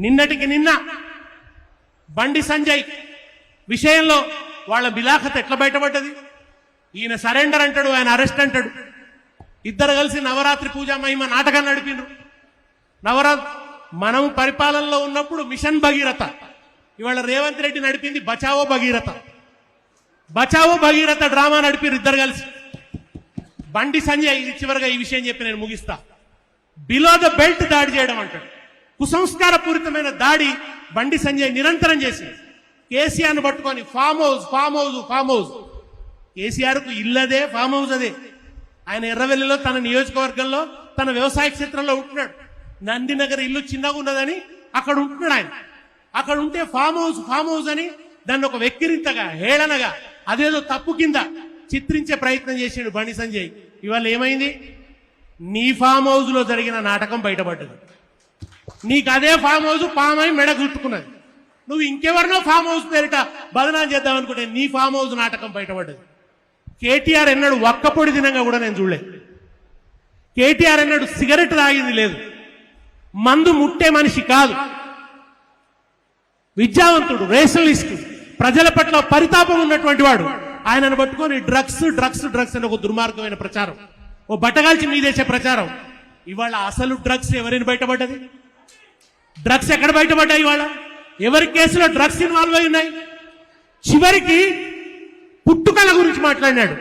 నిన్నటికి నిన్న బండి సంజయ్ విషయంలో వాళ్ళ బిలాఖత ఎట్లా బయటపడ్డది? ఈయన సరెండర్ అంటాడు, ఆయన అరెస్ట్ అంటాడు. ఇద్దరు కలిసి నవరాత్రి పూజా మహిమ నాటకాన్ని నడిపిండ్రు. మనం పరిపాలనలో ఉన్నప్పుడు మిషన్ భగీరథ, ఇవాళ రేవంత్ రెడ్డి నడిపింది బచావో భగీరథ. బచావో భగీరథ డ్రామా నడిపిరు ఇద్దరు కలిసి. బండి సంజయ్, ఇది చివరిగా ఈ విషయం చెప్పి నేను ముగిస్తా, బిలో ద బెల్ట్ దాడి చేయడం అంటాడు. కుసంస్కార పూరితమైన దాడి బండి సంజయ్ నిరంతరం చేసింది. కేసీఆర్ను పట్టుకొని farm house farm house farm house. కేసీఆర్కు ఇల్లదే, ఫామ్ హౌస్ అదే. ఆయన ఎర్రవెల్లిలో తన నియోజకవర్గంలో తన వ్యవసాయ క్షేత్రంలో ఉంటున్నాడు. నందినగర్ ఇల్లు చిన్నగా ఉన్నదని అక్కడ ఉంటున్నాడు ఆయన. అక్కడ ఉంటే ఫామ్ హౌస్ అని దాన్ని ఒక వెక్కిరింతగా, హేళనగా, అదేదో తప్పు కింద చిత్రించే ప్రయత్నం చేసాడు బండి సంజయ్. ఇవాళ ఏమైంది? నీ ఫామ్ హౌస్ లో జరిగిన నాటకం బయటపడ్డది. నీకు అదే ఫామ్ హౌస్ పామై మెడ చుట్టుకున్నది. నువ్వు ఇంకెవరినో ఫామ్ హౌస్ పేరిట బదనాం చేద్దాం అనుకుంటే నీ ఫామ్ హౌస్ నాటకం బయటపడ్డది. కేటీఆర్ ఎన్నాడు ఒక్కపొడి దినంగా కూడా నేను చూడలేదు. కేటీఆర్ ఎన్నాడు సిగరెట్ తాగింది లేదు. మందు ముట్టే మనిషి కాదు. విద్యావంతుడు, రేషనలిస్ట్, ప్రజల పట్ల పరితాపం ఉన్నటువంటి వాడు. ఆయనను పట్టుకొని డ్రగ్స్ డ్రగ్స్ డ్రగ్స్ అని ఒక దుర్మార్గమైన ప్రచారం, ఓ బట్టగాల్చి మీదేసే ప్రచారం. ఇవాళ అసలు డ్రగ్స్ ఎవరిని బయటపడ్డది? డ్రగ్స్ ఎక్కడ బయటపడ్డాయి? ఇవాళ ఎవరి కేసులో డ్రగ్స్ ఇన్వాల్వ్ అయి ఉన్నాయి? చివరికి పుట్టుకల గురించి మాట్లాడినాడు.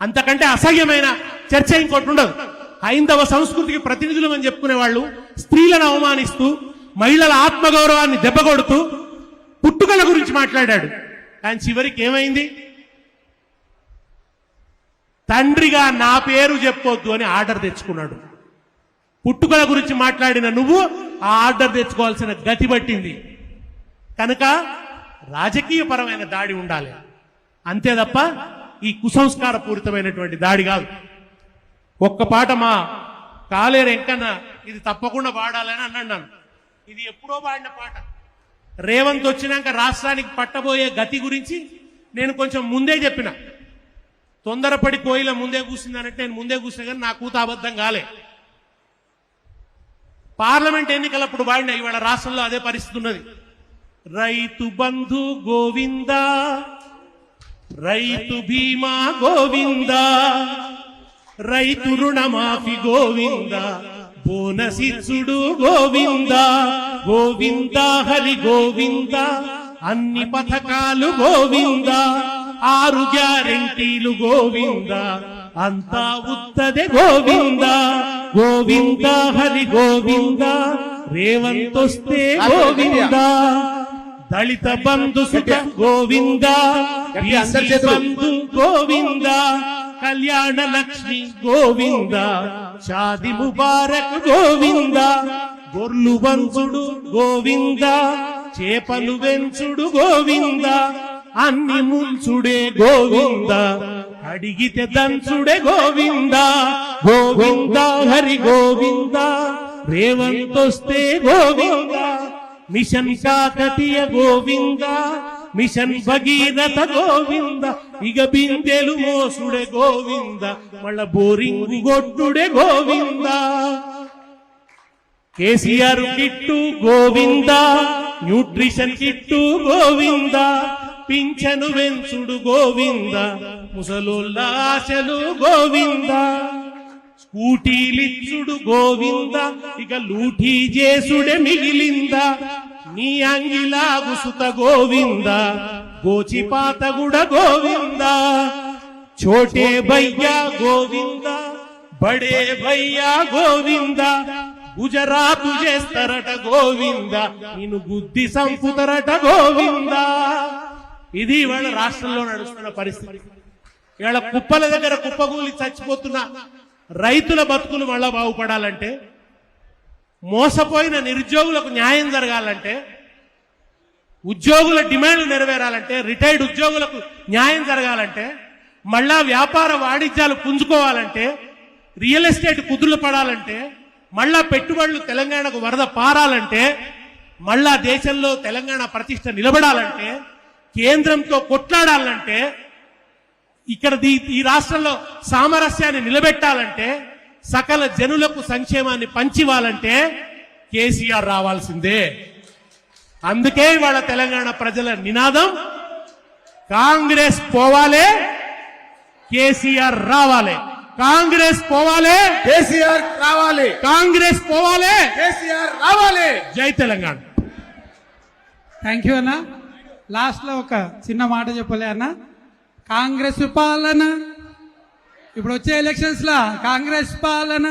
అంతకంటే అసహ్యమైన చర్చ ఇంకోటి ఉండదు. హైందవ సంస్కృతికి ప్రతినిధులు అని చెప్పుకునే వాళ్ళు స్త్రీలను అవమానిస్తూ, మహిళల ఆత్మగౌరవాన్ని దెబ్బకొడుతూ పుట్టుకల గురించి మాట్లాడాడు. కానీ చివరికి ఏమైంది? తండ్రిగా నా పేరు చెప్పొద్దు అని ఆర్డర్ తెచ్చుకున్నాడు. పుట్టుకల గురించి మాట్లాడిన నువ్వు ఆ ఆర్డర్ తెచ్చుకోవాల్సిన గతి పట్టింది. కనుక రాజకీయపరమైన దాడి ఉండాలి, అంతే తప్ప ఈ కుసంస్కార పూరితమైనటువంటి దాడి కాదు. ఒక్క పాట మా కాలేరు ఎంకన్న ఇది తప్పకుండా పాడాలని అన్నాను. ఇది ఎప్పుడో పాడిన పాట. రేవంత్ వచ్చినాక రాష్ట్రానికి పట్టబోయే గతి గురించి నేను కొంచెం ముందే చెప్పిన. తొందరపడి కోయిల ముందే కూర్చుందనంటే నేను ముందే కూర్చున్నా, కానీ నా కూత అబద్ధం కాలే. పార్లమెంట్ ఎన్నికలప్పుడు పాడిన. ఇవాళ రాష్ట్రంలో అదే పరిస్థితి ఉన్నది. రైతు బంధు గోవిందా, రైతు బీమా గోవిందా, రైతు రుణమాఫీ గోవిందా, బోనస్ ఇచ్చుడు గోవిందా, గోవిందా హరి గోవిందా, అన్ని పథకాలు గోవిందా, 6 గ్యారెంటీలు గోవిందా, అంతా ఉత్తదే గోవిందా, గోవిందా హరి గోవిందా, రేవంత్ వస్తే గోవిందా, దళిత బంధు సుఖ గోవిందా, బీసీ బంధు గోవిందా, కళ్యాణ లక్ష్మి గోవిందా, షాది ముబారక్ గోవిందా, గొర్లు వంచుడు గోవిందా, చేపలు వెంచుడు గోవిందా, అన్ని ముంచుడే గోవిందా, అడిగితే దంచుడే గోవిందా, గోవిందా హరి గోవిందా, రేవంత్ వస్తే గోవిందా, మిషన్ కాకతీయ గోవిందా, మిషన్ భగీరథ గోవింద, ఇక బిందెలు మోసుడే గోవింద, మళ్ళా బోరింగ్ గొట్టుడే Govinda, KCR kit Govinda, nutrition kit Govinda, పింఛను వెంచుడు గోవింద, ముసలోళ్ళ ఆశలు గోవింద, స్కూటీలిచ్చుడు గోవింద, ఇక లూటీ చేసుడే మిగిలిందా, నీ అంగిలాగు సుత గోవింద, గోచిపాతగుడ గోవింద, చోటే భయ్యా గోవింద, బడే భయ్యా గోవింద, గుజరాతు చేస్తారట గోవింద, నిన్ను గుద్ది సంపుతారట గోవింద. ఇది ఇవాళ రాష్ట్రంలో నడుస్తున్న పరిస్థితి. ఇవాళ కుప్పల దగ్గర కుప్పగూలి చచ్చిపోతున్న రైతుల బతుకులు మళ్ళా బాగుపడాలంటే, మోసపోయిన నిరుద్యోగులకు న్యాయం జరగాలంటే, ఉద్యోగుల డిమాండ్లు నెరవేరాలంటే, రిటైర్డ్ ఉద్యోగులకు న్యాయం జరగాలంటే, మళ్ళా వ్యాపార వాణిజ్యాలు పుంజుకోవాలంటే, రియల్ ఎస్టేట్ కుదురు పడాలంటే, మళ్ళా పెట్టుబడులు తెలంగాణకు వరద పారాలంటే, మళ్ళా దేశంలో తెలంగాణ ప్రతిష్ట నిలబడాలంటే, కేంద్రంతో కొట్లాడాలంటే, ఇక్కడ ఈ రాష్ట్రంలో సామరస్యాన్ని నిలబెట్టాలంటే, సకల జనులకు సంక్షేమాన్ని పంచివ్వాలంటే కేసీఆర్ రావాల్సిందే. అందుకే ఇవాళ తెలంగాణ ప్రజల నినాదం కాంగ్రెస్ పోవాలే, కేసీఆర్ రావాలి. కాంగ్రెస్ పోవాలే, కేసీఆర్ రావాలి, కాంగ్రెస్ పోవాలే, కేసీఆర్ రావాలి. జై తెలంగాణ. థ్యాంక్ యూ అన్న. లాస్ట్ లో ఒక చిన్న మాట చెప్పలే అన్న. కాంగ్రెస్ పాలన ఇప్పుడు వచ్చే ఎలక్షన్స్ లా కాంగ్రెస్ పాలన